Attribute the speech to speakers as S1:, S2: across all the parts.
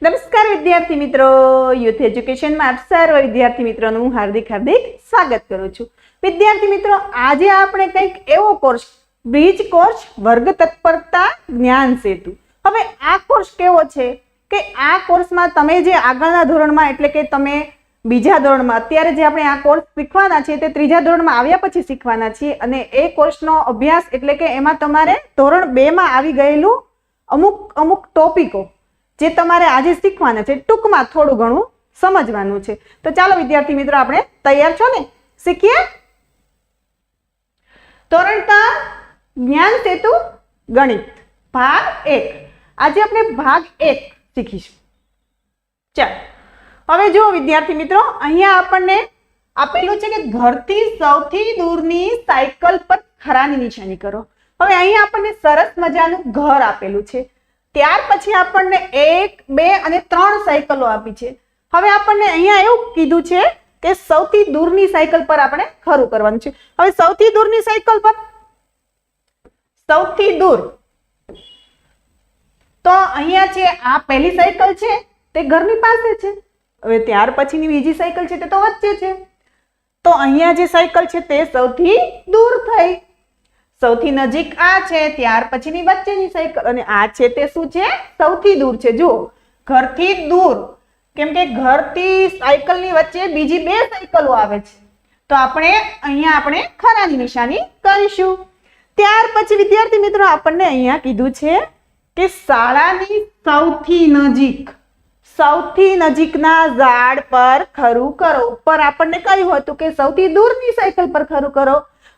S1: નમસ્કાર વિદ્યાર્થી મિત્રો, યુથ એજ્યુકેશનમાં આપ સર્વ વિદ્યાર્થી મિત્રોનું હાર્દિક સ્વાગત કરું છું. વિદ્યાર્થી મિત્રો, આજે આપણે કંઈક એવો કોર્સ, બ્રિજ કોર્સ વર્ગ તત્પરતા જ્ઞાન સેતુ. હવે આ કોર્સ કેવો છે કે આ કોર્સમાં તમે જે આગળના ધોરણમાં એટલે કે તમે બીજા ધોરણમાં અત્યારે જે આપણે આ કોર્સ શીખવાના છે તે ત્રીજા ધોરણમાં આવ્યા પછી શીખવાના છીએ, અને એ કોર્સનો અભ્યાસ એટલે કે એમાં તમારે ધોરણ 2 માં આવી ગયેલું અમુક ટોપિકો જે તમારે આજે શીખવાના છે, ટૂંકમાં થોડું ઘણું સમજવાનું છે. તો ચાલો વિદ્યાર્થી મિત્રો, આપણે તૈયાર છો ને? શીખીએ. ધોરણ 3 જ્ઞાન સેતુ ગણિત ભાગ 1. આજે આપણે ભાગ 1 શીખીશું. ચાલો હવે જુઓ વિદ્યાર્થી મિત્રો, અહીંયા આપણને આપેલું છે કે ઘરથી સૌથી દૂરની સાયકલ પર ખરાની નિશાની કરો. હવે અહીંયા આપણને સરસ મજાનું ઘર આપેલું છે. ત્યાર પછી આપણને 1, 2 અને 3 સાયકલો આપી છે. હવે આપણને અહીંયા એવું કીધું છે કે સૌથી દૂરની સાયકલ પર આપણે ખરું કરવાનું છે. હવે સૌથી દૂરની સાયકલ પર સૌથી દૂર તો અહીંયા છે, આ પહેલી સાયકલ છે તે ઘરની પાસે છે. હવે ત્યાર પછીની બીજી સાયકલ છે તે તો વચ્ચે છે. તો અહીંયા જે સાયકલ છે તે સૌથી દૂર થઈ. સૌથી નજીક આ છે, ત્યાર પછીની વચ્ચેની સાયકલ, અને આ છે તે શું છે? સૌથી દૂર છે. જુઓ, ઘરથી દૂર, કેમ કે ઘરથી સાયકલની વચ્ચે બીજી 2 સાયકલો આવે છે. તો અહીંયા આપણે ખરાની નિશાની કરીશું. ત્યાર પછી વિદ્યાર્થી મિત્રો આપણને અહીંયા કીધું છે કે શાળાની સૌથી નજીકના ઝાડ પર ખરું કરો. ઉપર આપણને કહ્યું હતું કે સૌથી દૂરની સાયકલ પર ખરું કરો.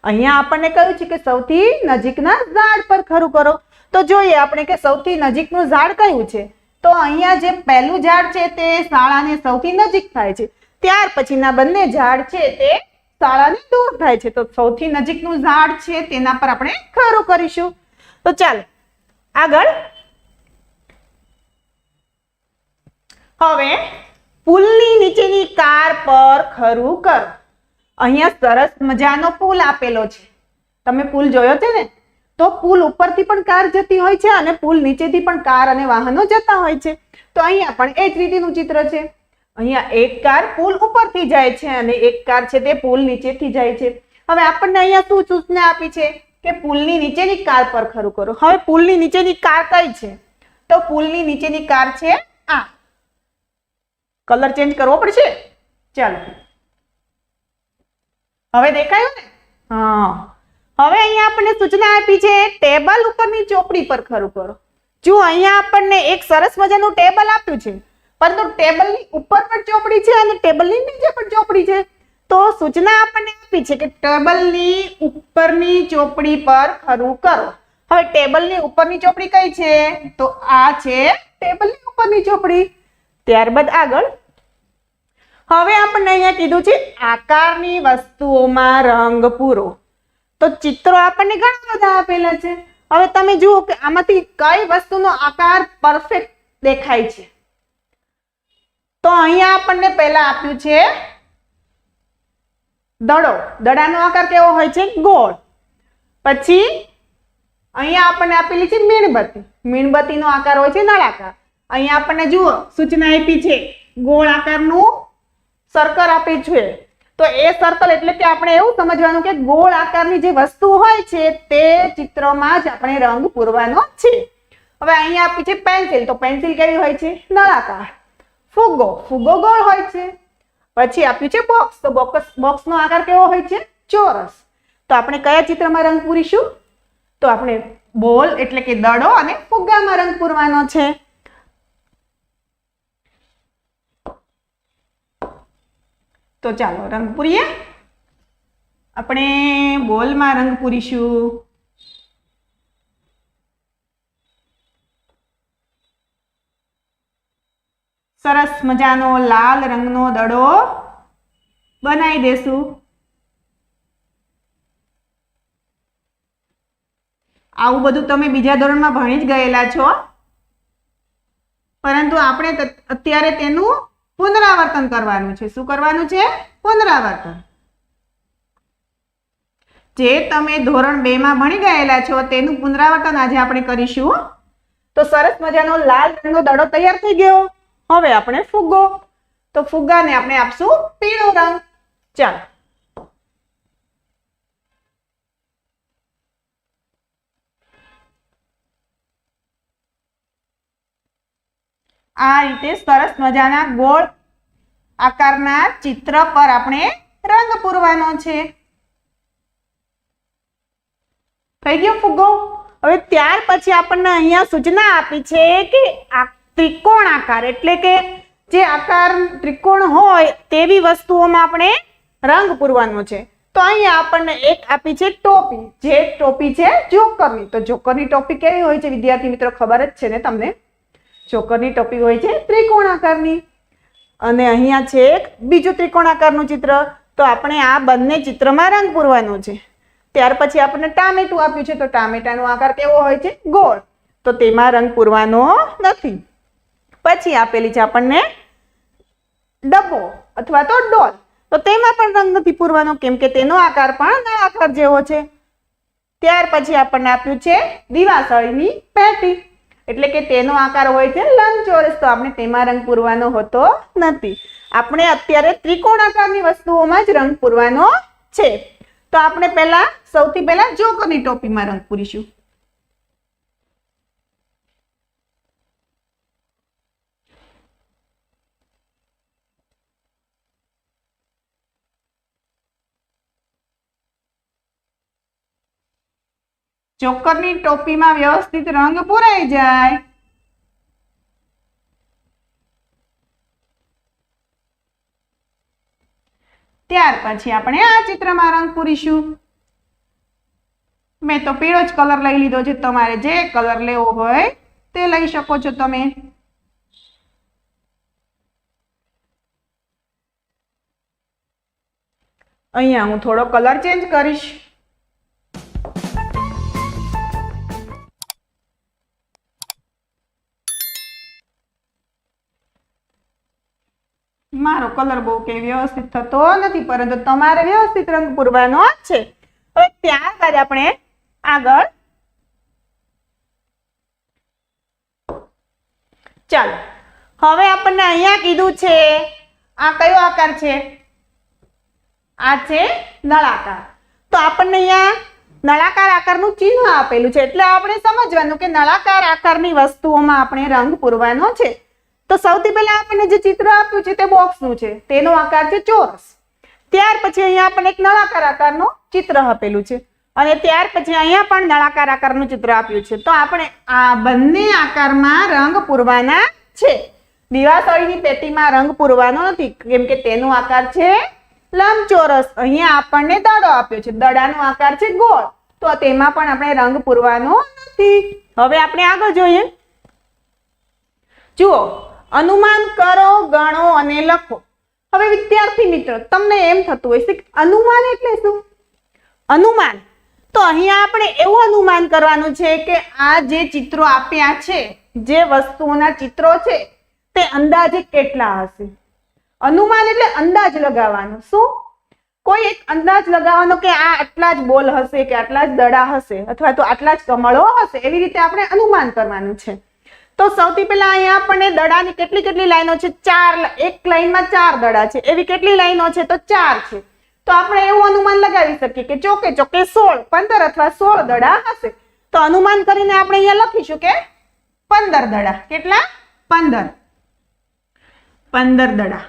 S1: અહીંયા આપણને કહ્યું છે કે સૌથી નજીકના ઝાડ પર ખરું કરો. તો જોઈએ આપણે કે સૌથી નજીકનું ઝાડ કયું છે. તો અહીંયા જે પહેલું ઝાડ છે તે શાળાને સૌથી નજીક થાય છે. ત્યાર પછીના બંને ઝાડ છે તે શાળાને દૂર થાય છે. તો સૌથી નજીકનું ઝાડ છે તેના પર આપણે ખરું કરીશું. તો ચાલો આગળ. હવે પુલની નીચેની કાર પર ખરું કરો. અહીંયા સરસ મજાનો પુલ આપેલો છે. તમે પુલ જોયો છે ને? તો પુલ ઉપરથી પણ કાર જતી હોય છે અને પુલ નીચેથી પણ કાર અને વાહનો જતા હોય છે. તો અહીંયા પણ એ જ રીતનું ચિત્ર છે. અહીંયા એક કાર પુલ ઉપરથી જાય છે અને એક કાર છે તે પુલ નીચેથી જાય છે. હવે આપણને અહીંયા શું સૂચના આપી છે કે પુલની નીચેની કાર પર ખરું કરો. હવે પુલની નીચેની કાર કઈ છે? તો પુલની નીચેની કાર છે આ. કલર ચેન્જ કરવો પડશે. ચાલો, હવે દેખાયું ને? હા. હવે અહીંયા આપણને સૂચના આપી છે ટેબલ ઉપરની ચોપડી પર ખરું કરો. જો અહીંયા આપણને એક સરસ મજાનું ટેબલ આપ્યું છે, પરંતુ ટેબલની ઉપર પણ ચોપડી છે અને ટેબલની નીચે પણ ચોપડી છે. તો સૂચના આપણને આપી છે કે ટેબલની ઉપરની ચોપડી પર ખરું કરો. હવે ટેબલની ઉપરની ચોપડી કઈ છે? તો આ છે ટેબલની ઉપરની ચોપડી. ત્યારબાદ આગળ. હવે આપણને અહીંયા કીધું છે આકારની વસ્તુઓમાં રંગ પૂરો. તો ચિત્રો આપણને ઘણા બધા આપેલા છે. હવે તમે જુઓ કે આમાંથી કઈ વસ્તુનો આકાર પરફેક્ટ દેખાય છે. તો અહીંયા આપણને પહેલા આપ્યું છે દડો. દડાનો આકાર કેવો હોય છે? ગોળ. પછી અહીંયા આપણને આપેલી છે મીણબત્તી. મીણબત્તીનો આકાર હોય છે નળાકાર. અહીંયા આપણને જુઓ સૂચના આપી છે ગોળ આકારનું સર્કલ આપી છે. તો એ સર્કલ એટલે કે આપણે એવું સમજવાનું કે ગોળ આકારની જે વસ્તુ હોય છે તે ચિત્રમાં જ આપણે રંગ પૂરવાનો છે. હવે અહીંયા આપી છે પેન્સિલ. તો પેન્સિલ કેવી હોય છે? નળાકાર. ફુગ્ગો ગોળ હોય છે. પછી આપ્યું છે બોક્સ. તો બોક્સનો આકાર કેવો હોય છે? ચોરસ. તો આપણે કયા ચિત્રમાં રંગ પૂરીશું? તો આપણે બોલ એટલે કે દડો અને ફુગ્ગામાં રંગ પૂરવાનો છે. તો ચાલો રંગ પૂરીએ. આપણે બોલમાં રંગ પૂરીશું. સરસ મજાનો લાલ રંગનો દડો બનાવી દેશું. આવું બધું તમે બીજા ધોરણમાં ભણી જ ગયેલા છો, પરંતુ આપણે અત્યારે તેનું પુનરાવર્તન કરવાનું છે. શું કરવાનું છે? પુનરાવર્તન. જે તમે ધોરણ 2 માં ભણી ગયેલા છો તેનું પુનરાવર્તન આજે આપણે કરીશું. તો સરસ મજાનો લાલ રંગનો દડો તૈયાર થઈ ગયો. હવે આપણે ફુગ્ગો, તો ફુગ્ગાને આપણે આપશું પીળો રંગ. ચાલો આ રીતે સરસ મજાના ગોળ આકારના ચિત્ર પર આપણે રંગ પૂરવાનો છે. થઈ ગયો ફુગ્ગો. હવે ત્યાર પછી આપણને અહીંયા સૂચના આપી છે કે આ ત્રિકોણ આકાર એટલે કે જે આકાર ત્રિકોણ હોય તેવી વસ્તુઓમાં આપણે રંગ પૂરવાનો છે. તો અહીંયા આપણને એક આપી છે ટોપી, જે ટોપી છે જોકરની. તો જોકરની ટોપી કેવી હોય છે વિદ્યાર્થી મિત્રો? ખબર જ છે ને તમને. જોકરની ટોપી હોય છે ત્રિકોણ આકારની. અને અહીંયા છે એક બીજું ત્રિકોણ આકારનું ચિત્ર. તો આપણે આ બંને ચિત્રમાં રંગ પૂરવાનો છે. ત્યાર પછી આપણને ટામેટું આપ્યું છે. તો ટામેટાનો આકાર કેવો હોય છે? ગોળ. તો તેમાં રંગ પૂરવાનો નથી. પછી આપેલી છે આપણને ડબ્બો અથવા તો ડોલ. તો તેમાં પણ રંગ નથી પૂરવાનો, કેમ કે તેનો આકાર પણ નળાકાર જેવો છે. ત્યાર પછી આપણને આપ્યું છે દિવાસળીની પેટી, એટલે કે તેનો આકાર હોય છે લંબચોરસ. તો આપણે તેમાં રંગ પૂરવાનો હોતો નથી. આપણે અત્યારે ત્રિકોણ આકારની વસ્તુઓમાં જ રંગ પૂરવાનો છે. તો આપણે સૌથી પહેલા જોકરની ટોપીમાં રંગ પૂરીશું. જોકરની ટોપીમાં વ્યવસ્થિત રંગ પૂરાઈ જાય ત્યાર પછી આપણે આ ચિત્રમાં રંગ પૂરીશું. મેં તો પીળો જ કલર લઈ લીધો છે. તમારે જે કલર લેવો હોય તે લઈ શકો છો તમે. અહીંયા હું થોડો કલર ચેન્જ કરીશ. મારો કલર બહુ કે વ્યવસ્થિત થતો નથી, પરંતુ તમારે વ્યવસ્થિત રંગ પૂરવાનો છે. હવે ત્યારબાદ આપણે આગળ ચાલો હવે આપણને અહીંયા કીધું છે આ કયો આકાર છે? આ છે નળાકાર. તો આપણને અહીંયા નળાકાર આકારનું ચિહ્ન આપેલું છે, એટલે આપણે સમજવાનું કે નળાકાર આકારની વસ્તુઓમાં આપણે રંગ પૂરવાનો છે. તો સૌથી પહેલા આપણને જે ચિત્ર આપ્યું છે તે બોક્સનું છે. તેનો આકાર છે ચોરસ. ત્યાર પછી અહીંયા આપણને એક નળાકાર આકારનું ચિત્ર આપેલું છે અને ત્યાર પછી અહીંયા પણ નળાકાર આકારનું ચિત્ર આપ્યું છે. તો આપણે આ બંને આકારમાં રંગ પૂરવાના છે. દિવાસળીની પેટીમાં રંગ પૂરવાનો નથી, કેમ કે તેનો આકાર છે લંબચોરસ. અહીંયા આપણને દડો આપ્યો છે, દડાનો આકાર છે ગોળ. તો તેમાં પણ આપણે રંગ પૂરવાનો નથી. હવે આપણે આગળ જોઈએ. જુઓ, અનુમાન કરો, ગણો અને લખો. હવે વિદ્યાર્થી મિત્રો, તમને એમ થતું હશે કે અનુમાન એટલે શું? અનુમાન તો અહીંયા આપણે એવું અનુમાન કરવાનું છે કે આ જે ચિત્રો આપ્યા છે, જે વસ્તુઓના ચિત્રો છે તે અંદાજે કેટલા હશે. અનુમાન એટલે અંદાજ લગાવવાનો. શું? કોઈ એક અંદાજ લગાવવાનો કે આ આટલા જ બોલ હશે, કે આટલા જ દડા હશે, અથવા તો આટલા જ કમળો હશે. એવી રીતે આપણે અનુમાન કરવાનું છે. તો સૌથી પહેલા અહીંયા આપણને દડાની કેટલી લાઈનો છે? 4. એક લાઈનમાં 4 દડા છે. એવી કેટલી લાઈનો છે? તો 4 છે. તો આપણે એવું અનુમાન લગાવી શકીએ કે ચોકે 16, 15 અથવા 16 દડા હશે. તો અનુમાન કરીને આપણે અહીંયા લખીશું કે 15 દડા. કેટલા? 15 દડા.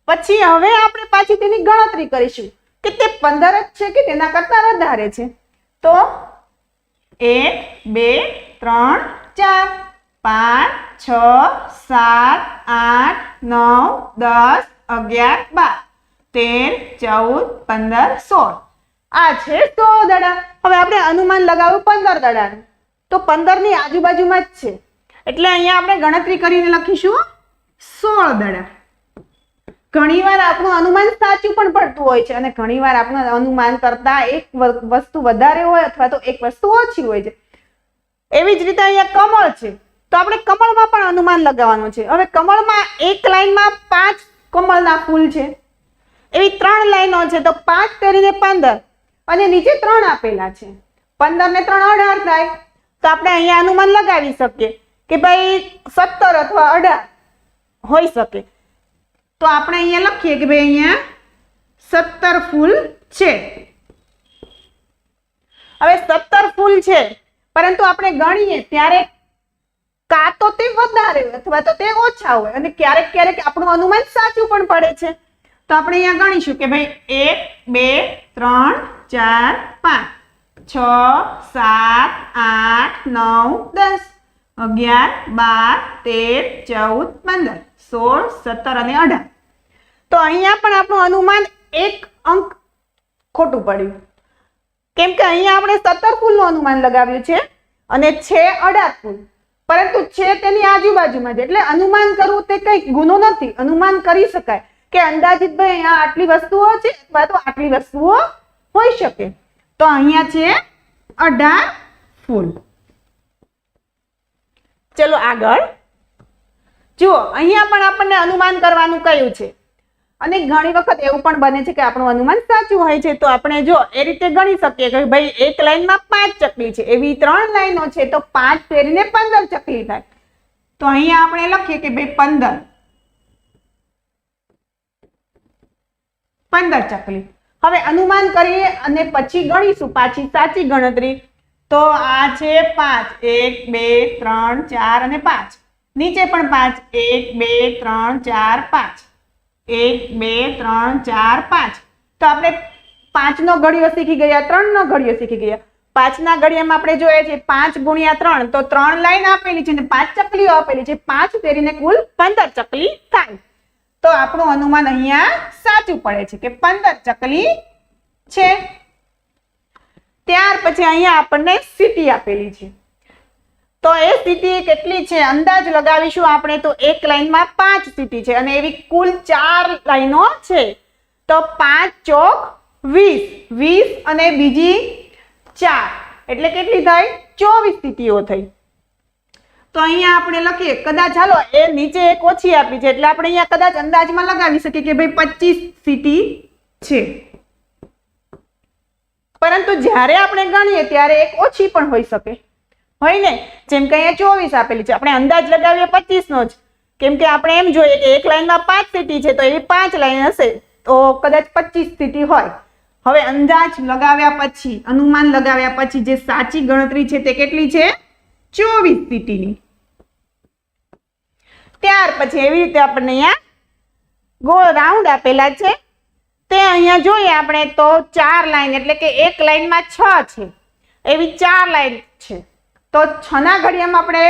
S1: પછી હવે આપણે પાછી તેની ગણતરી કરીશું કે તે 15 જ છે કે તેના કરતા વધારે છે. તો 1, 2, 3, 4, 5, 6, 7, 8, 9, 10, 11, 12, 13, 14, 15, 16. આ છે 16 દડા. હવે આપણે અનુમાન લગાવ્યું 15 દડાનું. તો 15 ની આજુબાજુમાં જ છે, એટલે અહીંયા આપણે ગણતરી કરીને લખીશું 16 દડા. ઘણીવાર આપણું અનુમાન સાચું પણ પડતું હોય છે અને ઘણીવાર આપણું અનુમાન કરતા એક વસ્તુ વધારે હોય અથવા તો એક વસ્તુ ઓછી હોય છે. એવી જ રીતે અહીંયા કમળ છે, તો આપણે કમળમાં પણ અનુમાન લગાવવાનું છે. હવે કમળમાં એક લાઈનમાં 5 કમળના ફૂલ છે. એવી 3 લાઈનો છે, તો 5 કરીને 15 અને નીચે 3 આપેલા છે. 15 ને 3 18 થાય. તો આપણે અહીંયા અનુમાન લગાવી શકીએ કે ભાઈ 17 અથવા 18 હોઈ શકે. તો આપણે અહીંયા લખીએ કે ભાઈ અહીંયા 17 ફૂલ છે. હવે 17 ફૂલ છે, પરંતુ આપણે ગણીએ ત્યારે કાં તો તે વધારે હોય અથવા તો તે ઓછા હોય, અને ક્યારેક ક્યારેક આપણું અનુમાન સાચું પણ પડે છે. તો આપણે અહીંયા ગણીશું કે ભાઈ 1 2 3 4 5 6 7 8 9 10 11 12 13 14 15 16 17 અને 18. તો અહીંયા પણ આપણું અનુમાન એક અંક ખોટું પડ્યું, કેમ કે અહીંયા આપણે 17 ફૂલનું અનુમાન લગાવ્યું છે અને છે 18 ફૂલ, પરંતુ છે તેની આજુબાજુમાં જ. એટલે અનુમાન કરવું તે કંઈ ગુનો નથી. અનુમાન કરી શકાય કે અંદાજિત ભાઈ અહીંયા આટલી વસ્તુઓ છે અથવા તો આટલી વસ્તુઓ હોઈ શકે. તો અહીંયા છે 18 ફૂલ. ચલો આગળ જુઓ, અહીંયા પણ આપણને અનુમાન કરવાનું કહ્યું છે, અને ઘણી વખત એવું પણ બને છે કે આપણું અનુમાન સાચું હોય છે. તો આપણે જો એ રીતે ગણી શકીએ કે ભાઈ એક લાઈનમાં 5 ચકલી છે, એવી 3 લાઈનો છે, તો 5 ફેરીને 15 ચકલી થાય. તો અહીંયા આપણે લખીએ કે ભાઈ 15 ચકલી. હવે અનુમાન કરીએ અને પછી ગણીશું પાછી સાચી ગણતરી. તો આ છે 5 1 2 3 4 અને 5. નીચે પણ 5 1 2 3 4 5 1 2 3 4 5. તો આપણે 5 નો ઘડિયો શીખી ગયા, 3 નો ઘડિયો શીખી ગયા. 5 ના ઘડિયામાં આપણે જોઈએ છે 5 ગુણ્યા 3, તો 3 લાઈન આપેલી છે અને 5 ચકલીઓ આપેલી છે. 5 ફેરીને કુલ 15 ચકલી થાય. તો આપણું અનુમાન અહીંયા સાચું પડે છે કે 15 ચકલી છે. ત્યાર પછી અહીંયા આપણને સીટી આપેલી છે. તો એ સીટી કેટલી છે અંદાજ લગાવીશું આપણે. તો એક લાઈનમાં 5 સીટી છે અને એવી કુલ 4 લાઈનો છે. તો 5 ચોક 20, 20 અને બીજી 4 એટલે કેટલી થઈ? 24 સીટીઓ થઈ. તો અહીંયા આપણે લખીએ, કદાચ હાલો એ નીચે એક ઓછી આપી છે એટલે આપણે અહીંયા કદાચ અંદાજમાં લગાવી શકીએ કે ભાઈ 25 સીટી છે. પરંતુ જ્યારે આપણે ગણીએ ત્યારે એક ઓછી પણ હોઈ શકે, હોય ને? જેમ કે અહીંયા 24 આપેલી છે, આપણે અંદાજ લગાવીએ 25 નો જ, કેમ કે આપણે એમ જોઈએ કે એક લાઈનમાં 5 સીટી છે, તો એવી 5 લાઈન હશે, તો કદાચ 25 સીટી હોય. હવે અંદાજ લગાવ્યા પછી, અનુમાન લગાવ્યા પછી જે સાચી ગણતરી છે તે કેટલી છે? 24 સીટીની. ત્યાર પછી એવી રીતે આપણને અહીંયા ગોળ રાઉન્ડ આપેલા છે, તે અહીંયા જોઈએ આપણે તો 4 લાઈન એટલે કે એક લાઈનમાં 6 છે, એવી 4 લાઈન છે. તો 6 ના ઘડિયામાં આપણે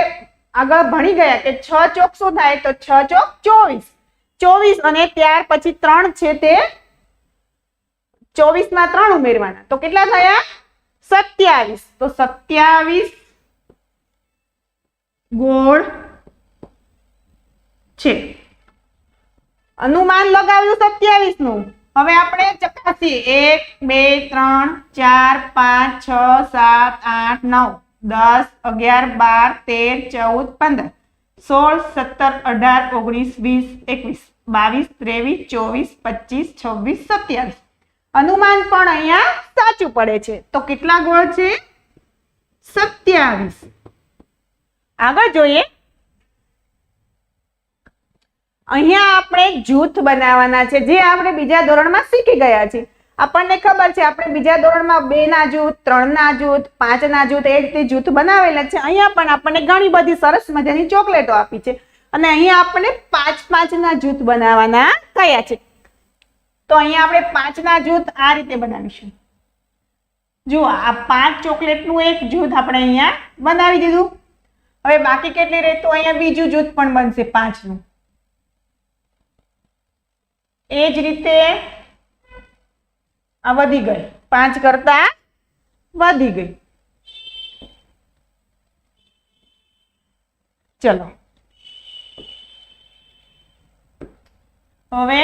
S1: આગળ ભણી ગયા કે 6 ચોક શું થાય? તો 6 ચોક 24, 24 અને ત્યાર પછી 3 છે તે 24 માં 3 ઉમેરવાના, તો કેટલા થયા? 27. તો 27 ગોળ છે. અનુમાન લગાવ્યું 27 નું. હવે આપણે ચકાસીએ 1 2 3 4 5 6 7 8 9 10 11 12 13 14 15 16 17 18 19 20 21 22 23 24 25 26 27. અનુમાન પણ અહીંયા સાચું પડે છે. તો કેટલા ગોળ છે? 27. આગળ જોઈએ, અહીંયા આપણે જૂથ બનાવવાના છે, જે આપણે બીજા ધોરણમાં શીખી ગયા છે. આપણને ખબર છે આપણે બીજા ધોરણમાં 2 ના જૂથ, 3 ના જૂથ, 5 ના જૂથ એ રીતે જૂથ બનાવેલા છે. અહીંયા પણ આપણને ઘણી બધી સરસ મજાની ચોકલેટો આપી છે અને અહીંયા આપણને 5-5 ના જૂથ બનાવવાના કયા છે. તો અહીંયા આપણે 5 ના જૂથ આ રીતે બનાવીશું. જુઓ, આ 5 ચોકલેટનું એક જૂથ આપણે અહીંયા બનાવી દીધું. હવે બાકી કેટલી રહે? તો અહીંયા બીજું જૂથ પણ બનશે 5 નું. એ જ રીતે આ વધી ગઈ, 5 કરતા વધી ગઈ. ચલો હવે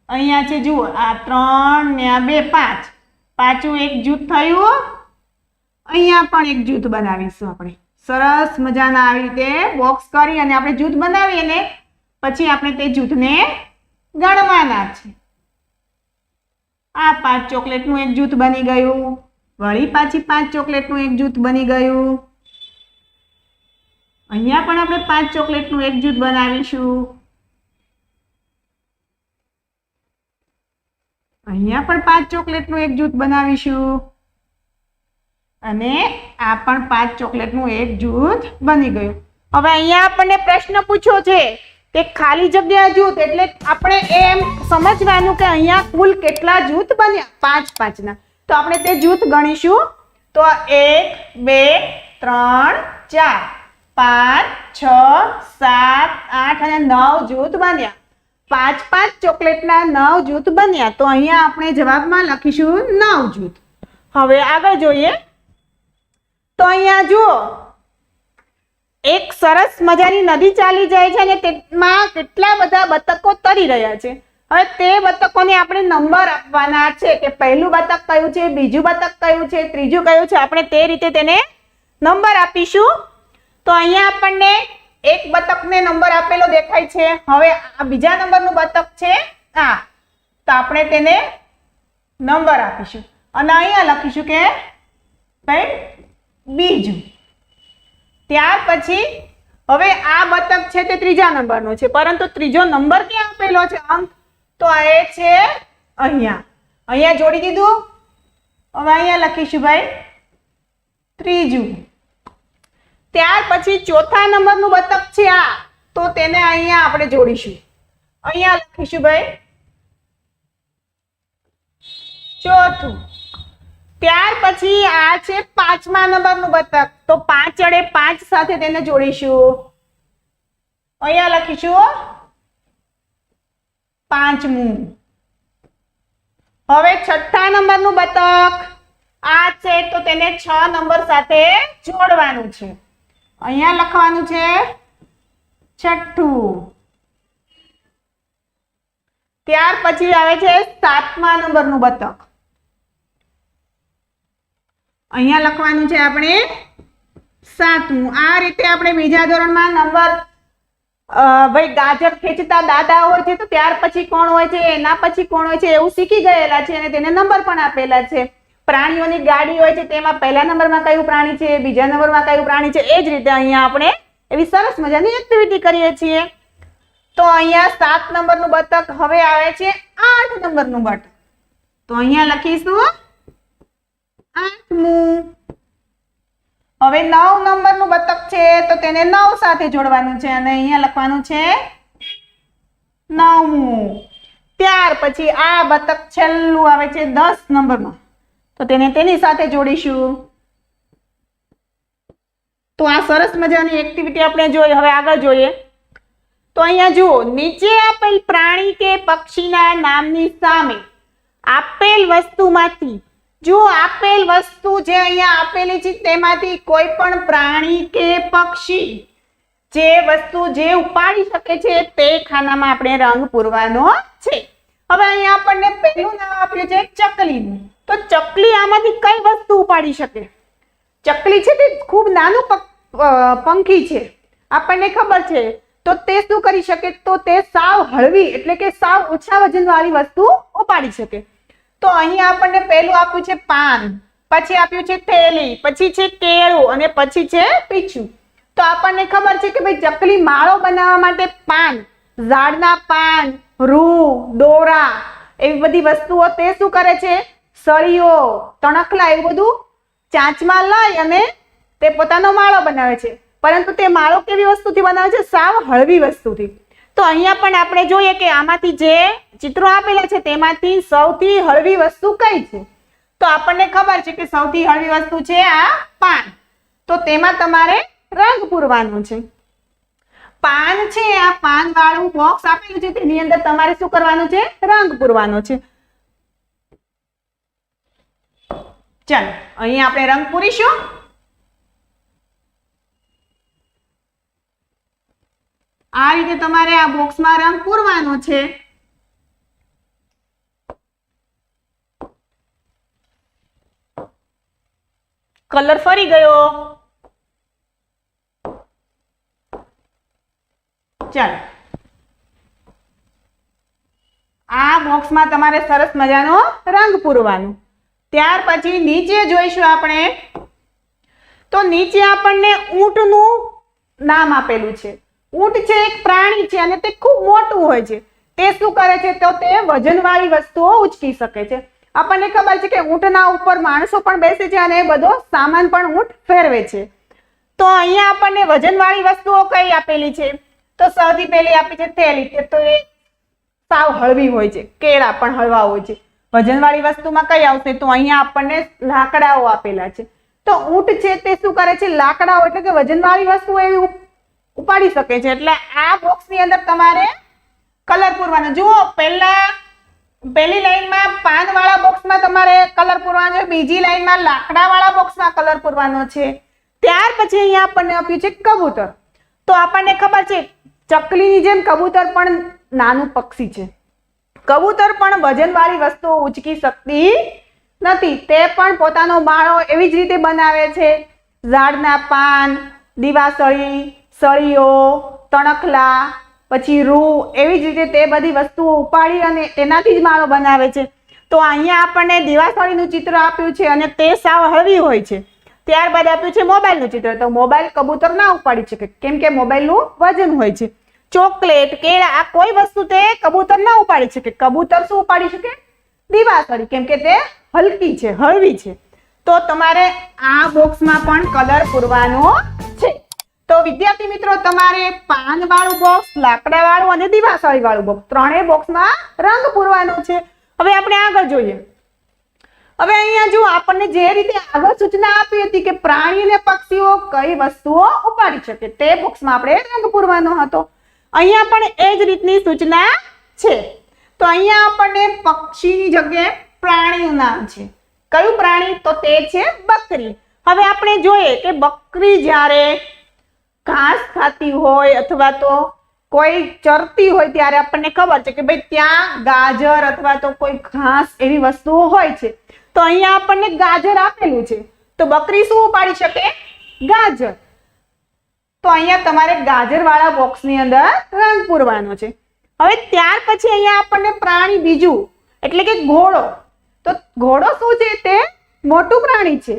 S1: અહીંયા છે, જુઓ આ 3 ને આ 2 5, પાછું એક જૂથ થયું. અહીંયા પણ એક જૂથ બનાવીશું આપણે. સરસ મજાના આવી રીતે બોક્સ કરી અને આપણે જૂથ બનાવીએ ને પછી આપણે તે જૂથને ગણવાના છે. આ 5 ચોકલેટનું એક જૂથ બની ગયું, વળી પાછી 5 ચોકલેટનું એક જૂથ બની ગયું. અહીંયા પણ આપણે 5 ચોકલેટનું એક જૂથ બનાવીશું. અહીંયા પણ 5 ચોકલેટનું એક જૂથ બનાવીશું અને આ પણ 5 ચોકલેટનું એક જૂથ બની ગયું. હવે અહીંયા આપણને પ્રશ્ન પૂછ્યો છે કે ખાલી જગ્યા જૂથ એટલે આપણે એમ સમજવાનું કે અહીંયા કુલ કેટલા જૂથ બન્યા 5 5ના. તો આપણે તે જૂથ ગણીશું. તો 1 2 3 4 5 6 7 8 અને 9 જૂથ બન્યા. 5 5 ચોકલેટના 9 જૂથ બન્યા. તો અહીંયા આપણે જવાબમાં લખીશું 9 જૂથ. હવે આગળ જોઈએ તો અહીંયા જુઓ એક સરસ મજાની નદી ચાલી જાય છે અને તેમાં કેટલા બધા બતકો તરી રહ્યા છે. હવે તે બતકોને આપણે નંબર આપવાના છે કે પહેલું બતક કયું છે, બીજું બતક કયું છે, ત્રીજું કયું છે. આપણે તે રીતે તેને નંબર આપીશું. તો અહીંયા આપણને એક બતકને નંબર આપેલો દેખાય છે. હવે આ બીજા નંબરનું બતક છે આ, તો આપણે તેને નંબર આપીશું અને અહીંયા લખીશું કે ભાઈ બીજું. ત્યાર પછી હવે આ બતક છે તે ત્રીજા નંબરનો છે, પરંતુ ત્રીજો નંબર ક્યાં આપેલો છે અંક? તો આ એ છે અહીંયા. અહીંયા જોડી દીધું. હવે અહીંયા લખીશું ભાઈ ત્રીજું. ત્યાર પછી ચોથા નંબરનું બતક છે આ, તો તેને અહીંયા આપણે જોડીશું. અહીંયા લખીશું ભાઈ ચોથું. ત્યાર પછી આ છે 5મા નંબરનું બતક, તો 5 વડે 5 સાથે તેને જોડીશું. અહીંયા લખીશું 5મું. હવે 6થા નંબરનું બતક આ છે, તો તેને 6 નંબર સાથે જોડવાનું છે. અહીંયા લખવાનું છે 6થું. ત્યાર પછી આવે છે 7મા નંબરનું બતક. અહીંયા લખવાનું છે આપણે 7મું. આ રીતે આપણે બીજા ધોરણમાં નંબર ભાઈ ગાજર ખેંચતા દાદા હોય છે, તો ત્યાર પછી કોણ હોય છે, એના પછી કોણ હોય છે, એવું શીખી ગયેલા છે અને તેને નંબર પણ આપેલા છે. પ્રાણીઓની ગાડી હોય છે, તેમાં પહેલા નંબરમાં કયું પ્રાણી છે, બીજા નંબરમાં કયું પ્રાણી છે, એ જ રીતે અહીંયા આપણે એવી સરસ મજાની એક્ટિવિટી કરીએ છીએ. તો અહીંયા 7 નંબરનું બતક. હવે આવે છે 8 નંબરનું બતક. તો અહીંયા લખીશું 8મું. હવે 9 નંબરનું બતક છે, તો તેને 9 સાથે જોડવાનું છે અને અહીંયા લખવાનું છે 9મું. ત્યાર પછી આ બતક છેલ્લું આવે છે 10 નંબરમાં, તો તેને તેની સાથે જોડીશું. તો આ સરસ મજાની એક્ટિવિટી આપણે જોઈ. હવે આગળ જોઈએ તો અહીંયા જુઓ, નીચે આપેલ પ્રાણી કે પક્ષીના નામની સામે આપેલ વસ્તુમાંથી, જો આપેલ વસ્તુ જે અહીંયા આપેલી છે તેમાંથી કોઈ પણ પ્રાણી કે પક્ષી જે વસ્તુ જે ઉપાડી શકે છે તે ખાનામાં આપણે રંગ પૂરવાનો છે. હવે અહીંયા આપણને પહેલું નામ આપ્યું છે ચકલીનું. તો ચકલી આમાંથી કઈ વસ્તુ ઉપાડી શકે? ચકલી છે તે ખૂબ નાનું પંખી છે, આપણને ખબર છે. તો તે શું કરી શકે? તો તે સાવ હળવી એટલે કે સાવ ઓછા વજનવાળી વસ્તુ ઉપાડી શકે. તો અહીંયા આપણને પહેલું આપ્યું છે પાન, પછી આપ્યું છે થેલી, પછી છે કેળું અને પછી છે પીછું. તો આપણને ખબર છે કે ભાઈ ચકલી માળો બનાવવા માટે પાન, ઝાડના પાન, રૂ, દોરા એવી બધી વસ્તુઓ તે શું કરે છે? સળીઓ, તણખલા એવું બધું ચાંચમાં લઈ અને તે પોતાનો માળો બનાવે છે. પરંતુ તે માળો કેવી વસ્તુથી બનાવે છે? સાવ હળવી વસ્તુથી. તો અહીંયા પણ આપણે જોઈએ કે આમાંથી જે ચિત્રો આપેલા છે તેમાંથી સૌથી હળવી વસ્તુ કઈ છે? તો આપણને ખબર છે કે સૌથી હળવી વસ્તુ છે આ પાન. તો તેમાં તમારે રંગ પૂરવાનો છે. પાન છે, આ પાન વાળું બોક્સ આપેલું છે તેની અંદર તમારે શું કરવાનું છે? રંગ પૂરવાનો છે. ચાલો અહીં આપણે રંગ પૂરીશું. આ રીતે તમારે આ બોક્સમાં રંગ પૂરવાનો છે. કલર ફરી ગયો. ચાલો આ બોક્સમાં તમારે સરસ મજાનો રંગ પૂરવાનો. ત્યાર પછી નીચે જોઈશું આપણે. તો નીચે આપણને ઊંટનું નામ આપેલું છે. ઊંટ છે એક પ્રાણી છે અને તે ખૂબ મોટું હોય છે. તે શું કરે છે તો તે વજનવાળી વસ્તુઓ ઉચકી શકે છે. આપણને ખબર છે કે ઊંટના ઉપર માણસો પણ બેસે છે અને એ બધો સામાન પણ ઊંટ ફેરવે છે. તો અહીંયા આપણને વજનવાળી વસ્તુઓ કઈ આપેલી છે તો સૌથી પહેલી આપી છે થેલી. તો એ સાવ હળવી હોય છે, કેળા પણ હળવા હોય છે. વજનવાળી વસ્તુમાં કઈ આવશે તો અહીંયા આપણને લાકડાઓ આપેલા છે. તો ઊંટ છે તે શું કરે છે, લાકડાઓ એટલે કે વજનવાળી વસ્તુ એવી ઉપાડી શકે છે. એટલે આ બોક્સની અંદર તમારે કલર પૂરવાનો. જુઓ, પહેલી લાઈનમાં પાનવાળા બોક્સમાં તમારે કલર પૂરવાનો છે, બીજી લાઈનમાં લાકડાવાળા બોક્સમાં કલર પૂરવાનો છે. ત્યાર પછી અહીંયા આપણને આપ્યું છે કબૂતર. તો આપણને ખબર છે ચકલીની જેમ કબૂતર પણ નાનું પક્ષી છે. કબૂતર પણ વજનવાળી વસ્તુઓ ઉચકી શકતી નથી. તે પણ પોતાનો માળો એવી જ રીતે બનાવે છે. ઝાડના પાન, દીવાસળી, સળીઓ, તણખલા, પછી રૂ, એવી જ રીતે તે બધી વસ્તુઓ ઉપાડી અને તેનાથી જ માળો બનાવે છે. તો અહીંયા આપણને દીવાસળીનું ચિત્ર આપ્યું છે અને તે સાવ હળવી હોય છે. ત્યારબાદ આપ્યું છે મોબાઈલનું ચિત્ર. તો મોબાઈલ કબૂતર ના ઉપાડી શકે કેમ કે મોબાઈલનું વજન હોય છે. ચોકલેટ, કેળા, આ કોઈ વસ્તુ તે કબૂતર ના ઉપાડી શકે. કબૂતર શું ઉપાડી શકે? દીવાસળી, કેમ કે તે હલકી છે, હળવી છે. તો તમારે આ બોક્સમાં પણ કલર પૂરવાનો છે. તો વિદ્યાર્થી મિત્રો, તમારે પાનવાળું બોક્સ, લાકડાવાળું અને દીવાસળીવાળું બોક્સ ત્રણેય બોક્સમાં રંગ પૂરવાનો છે. હવે આપણે આગળ જોઈએ. હવે અહીંયા જો આપણને જે રીતે આગળ સૂચના આપી હતી કે પ્રાણી અને પક્ષીઓ કઈ વસ્તુઓ ઉપાડી શકે તે બોક્સમાં આપણે રંગ પૂરવાનો હતો. અહીંયા પણ એ જ રીતની સૂચના છે. તો અહીંયા આપણને પક્ષીની જગ્યાએ પ્રાણીનું નામ છે. કયું પ્રાણી? તો તે છે બકરી. હવે આપણે જોઈએ કે બકરી જ્યારે ઘાસ ખાતી હોય અથવા તો કોઈ ચરતી હોય ત્યારે આપણને ખબર છે કે ભાઈ ત્યાં ગાજર અથવા તો કોઈ ઘાસ એવી વસ્તુઓ હોય છે. તો અહીંયા આપણને ગાજર આપેલું છે. તો બકરી શું ઉપાડી શકે? ગાજર. તો અહીંયા તમારે ગાજરવાળા બોક્સની અંદર રંગ પૂરવાનો છે. હવે ત્યાર પછી અહીંયા આપણને પ્રાણી બીજું એટલે કે ઘોડો. તો ઘોડો શું છે? તે મોટું પ્રાણી છે.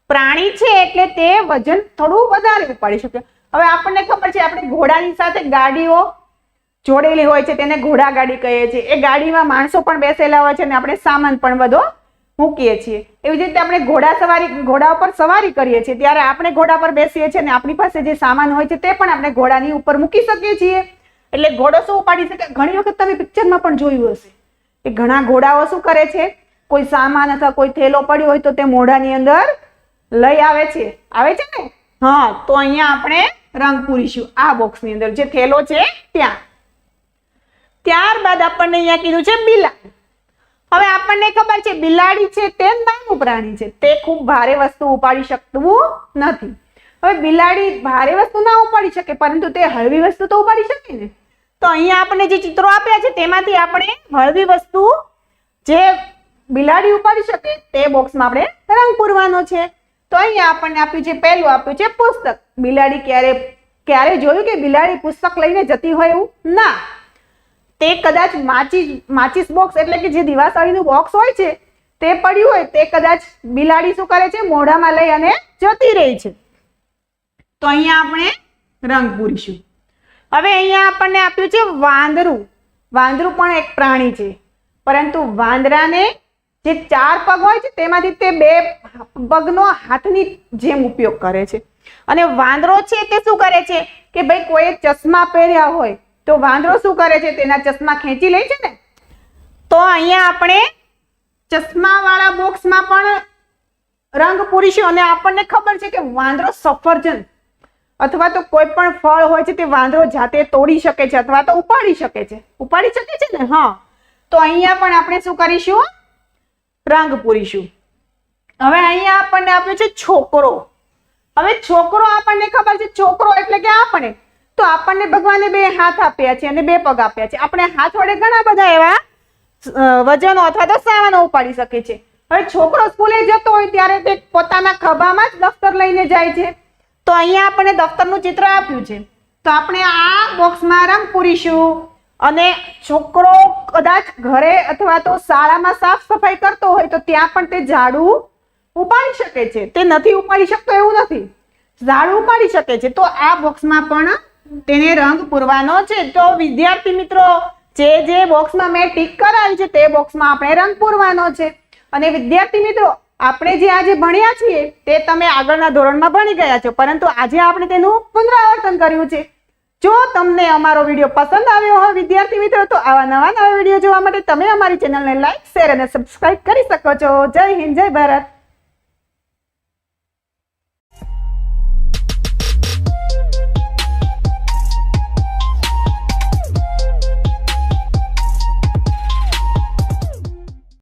S1: પ્રાણી છે એટલે તે વજન થોડું વધારે ઉપાડી શકે. હવે આપણને ખબર છે આપણે ઘોડાની સાથે ગાડીઓ જોડેલી હોય છે, તેને ઘોડા ગાડી કહીએ છીએ. એ ગાડીમાં માણસો પણ બેસેલા હોય છે અને આપણે સામાન પણ બધો મૂકીએ છીએ. એવી જ રીતે આપણે ઘોડા ઉપર સવારી કરીએ છીએ ત્યારે આપણે ઘોડા પર બેસીએ છીએ અને આપણી પાસે જે સામાન હોય છે તે પણ આપણે ઘોડાની ઉપર મૂકી શકીએ છીએ. એટલે ઘોડો શું ઉપાડી શકે? ઘણી વખત તમે પિક્ચરમાં પણ જોયું હશે કે ઘણા ઘોડાઓ શું કરે છે, કોઈ સામાન અથવા કોઈ થેલો પડ્યો હોય તો તે મોઢાની અંદર લઈ આવે છે ને? હા, તો અહીંયા આપણે રંગ પૂરીશું આ બોક્સની અંદર જે થેલો છે ત્યાં. ત્યારબાદ આપણને અહીંયા કીધું છે બિલાડી. હવે આપણને ખબર છે બિલાડી છે તે નાનું પ્રાણી છે. તે ખૂબ ભારે વસ્તુ ઉપાડી શકતું નથી. હવે બિલાડી ભારે વસ્તુ ના ઉપાડી શકે પરંતુ તે હળવી વસ્તુ તો ઉપાડી શકે ને. તો અહીંયા આપણને જે ચિત્રો આપ્યા છે તેમાંથી આપણે હળવી વસ્તુ જે બિલાડી ઉપાડી શકે તે બોક્સમાં આપણે રંગ પૂરવાનો છે. તો અહીંયા આપણને આપ્યું છે, પહેલું આપ્યું છે પુસ્તક. બિલાડી ક્યારે જોયું કે બિલાડી પુસ્તક લઈને જતી હોય એવું? ના. તે કદાચ માચીસ બોક્સ એટલે કે જે દીવાસળીનું બોક્સ હોય છે તે પડ્યું હોય તે કદાચ બિલાડી શું કરે છે? મોઢામાં લઈ અને જતી રહી છે. તો અહીંયા આપણે રંગ પૂરીશું. હવે અહીંયા આપણને આપ્યું છે વાંદરું. વાંદરું પણ એક પ્રાણી છે પરંતુ વાંદરાને જે 4 પગ હોય છે તેમાંથી તે 2 પગનો હાથની જેમ ઉપયોગ કરે છે. અને વાંદરો છે તે શું કરે છે કે ભાઈ કોઈ ચશ્મા પહેર્યા હોય તો વાંદરો શું કરે છે? તેના ચશ્મા ખેંચી લે છે ને. તો અહીંયા આપણે ચશ્માવાળા બોક્સમાં પણ રંગ પૂરીશું. અને આપણને ખબર છે કે વાંદરો સફરજન અથવા તો કોઈ પણ ફળ હોય છે તે વાંદરો જાતે તોડી શકે છે અથવા તો ઉપાડી શકે છે ને. હા, તો અહીંયા પણ આપણે શું કરીશું? રંગ પૂરીશું. હવે અહીંયા આપણને આપ્યું છે છોકરો. હવે છોકરો આપણને ખબર છે, છોકરો એટલે કે આપણે. તો આપણને ભગવાને 2 હાથ આપ્યા છે અને 2 પગ આપ્યા છે. આપણે હાથ વડે ઘણા બધા એવા વજનો અથવા તો સામાનો ઉપાડી શકે છે. હવે છોકરો સ્કૂલે જતો હોય ત્યારે તે પોતાના ખભામાં જ દફતર લઈને જાય છે. તો અહીંયા આપણને દફતરનું ચિત્ર આપ્યું છે. તો આપણે આ બોક્સમાં રંગ પૂરીશું. અને છોકરો કદાચ ઘરે અથવા તો શાળામાં સાફ સફાઈ કરતો હોય તો ત્યાં પણ તે ઝાડુ ઉપાડી શકે છે. તે નથી ઉપાડી શકતો એવું નથી, ઝાડુ ઉપાડી શકે છે. તો આ બોક્સમાં પણ તેને રંગ પૂરવાનો છે. તો વિદ્યાર્થી મિત્રો, જે બોક્સમાં મેં ટીક કરાવ્યું છે તે બોક્સમાં આપણે રંગ પૂરવાનો છે. અને વિદ્યાર્થી મિત્રો, આપણે જે આજે ભણ્યા છીએ તે તમે આગળના ધોરણમાં ભણી ગયા છો, પરંતુ આજે આપણે તેનું પુનરાવર્તન કર્યું છે. જો તમને અમારો વિડીયો પસંદ આવ્યો હોય વિદ્યાર્થી મિત્રો, તો આવા નવા વિડીયો જોવા માટે તમે અમારી ચેનલને લાઈક, શેર અને સબસ્ક્રાઇબ કરી શકો છો. જય હિન્દ, જય ભારત.